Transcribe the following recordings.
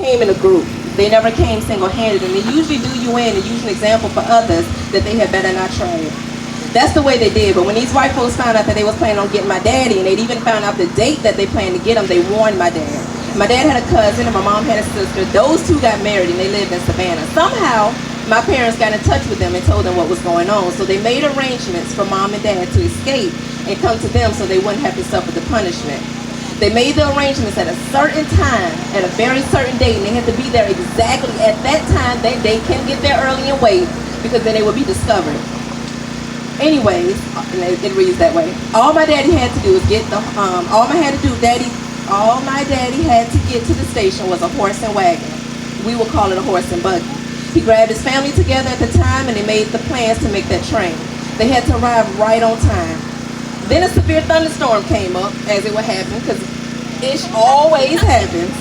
came in a group. They never came single-handed, and they usually do you in and use an example for others that they had better not try it. That's the way they did. But when these white folks found out that they was planning on getting my daddy, and they'd even found out the date that they planned to get him, they warned my dad. My dad had a cousin and my mom had a sister. Those two got married and they lived in Savannah. Somehow, my parents got in touch with them and told them what was going on. So they made arrangements for mom and dad to escape and come to them so they wouldn't have to suffer the punishment. They made the arrangements at a certain time, at a very certain date, and they had to be there exactly at that time. They can get there early and wait, because then they would be discovered. Anyways, it reads that way. All my daddy had to do was get the, all my daddy had to get to the station was a horse and wagon. We would call it a horse and buggy. He grabbed his family together at the time and they made the plans to make that train. They had to arrive right on time. Then a severe thunderstorm came up, as it would happen, because it always happens.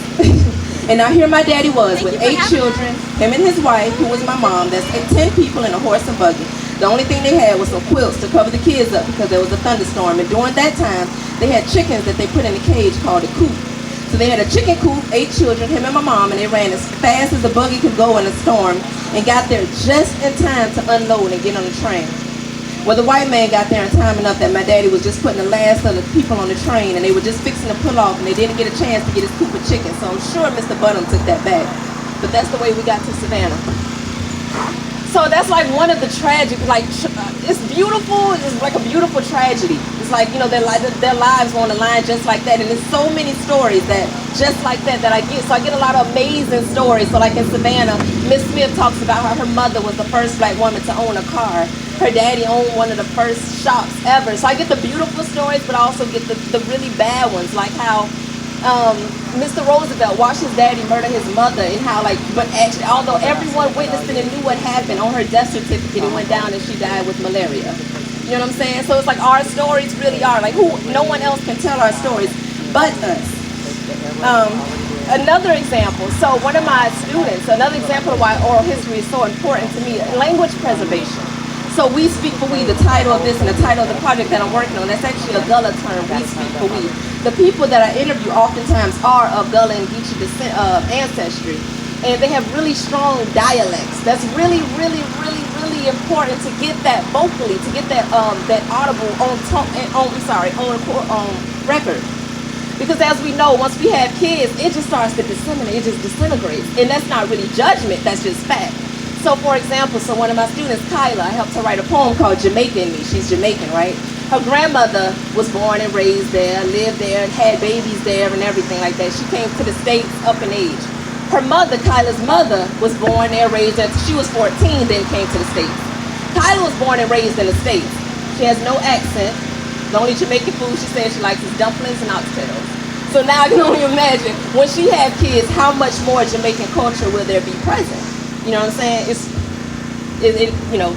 And now here my daddy was with 8 children, him and his wife, who was my mom. That's 10 people in a horse and buggy. The only thing they had was some quilts to cover the kids up because there was a thunderstorm. And during that time, they had chickens that they put in a cage called a coop. So they had a chicken coop, 8 children, him and my mom, and they ran as fast as the buggy could go in a storm and got there just in time to unload and get on the train. Well, the white man got there in time enough that my daddy was just putting the last of the people on the train, and they were just fixing to pull off, and they didn't get a chance to get his coop of chicken. So I'm sure Mr. Button took that back. But that's the way we got to Savannah. So that's like one of the tragic, like, it's beautiful, it's like a beautiful tragedy. It's like, you know, their lives on the line just like that. And there's so many stories that, just like that I get. So I get a lot of amazing stories. So like in Savannah, Miss Smith talks about how her mother was the first black woman to own a car. Her daddy owned one of the first shops ever. So I get the beautiful stories, but I also get the really bad ones, like how Mr. Roosevelt watched his daddy murder his mother, and how, like, but actually, although everyone witnessed it and knew what happened, on her death certificate it went down and she died with malaria. You know what I'm saying? So it's like our stories really are like no one else can tell our stories but us. Another example. So one of my students, another example of why oral history is so important to me, language preservation. So we speak for we, the title of this and the title of the project that I'm working on, that's actually a Gullah term, we speak for we. The people that I interview oftentimes are of Gullah and Geechee descent, ancestry, and they have really strong dialects. That's really important to get that vocally, to get that that audible on record. Because as we know, once we have kids, it just starts to disseminate, it just disintegrates. And that's not really judgment, that's just fact. So for example, so one of my students, Kyla, I helped her write a poem called Jamaica in Me. She's Jamaican, right? Her grandmother was born and raised there, lived there, and had babies there and everything like that. She came to the States up in age. Her mother, Kyla's mother, was born there, raised there. She was 14, then came to the States. Kyla was born and raised in the States. She has no accent. The only Jamaican food she says she likes is dumplings and oxtails. So now I can only imagine, when she had kids, how much more Jamaican culture will there be present? You know what I'm saying? You know.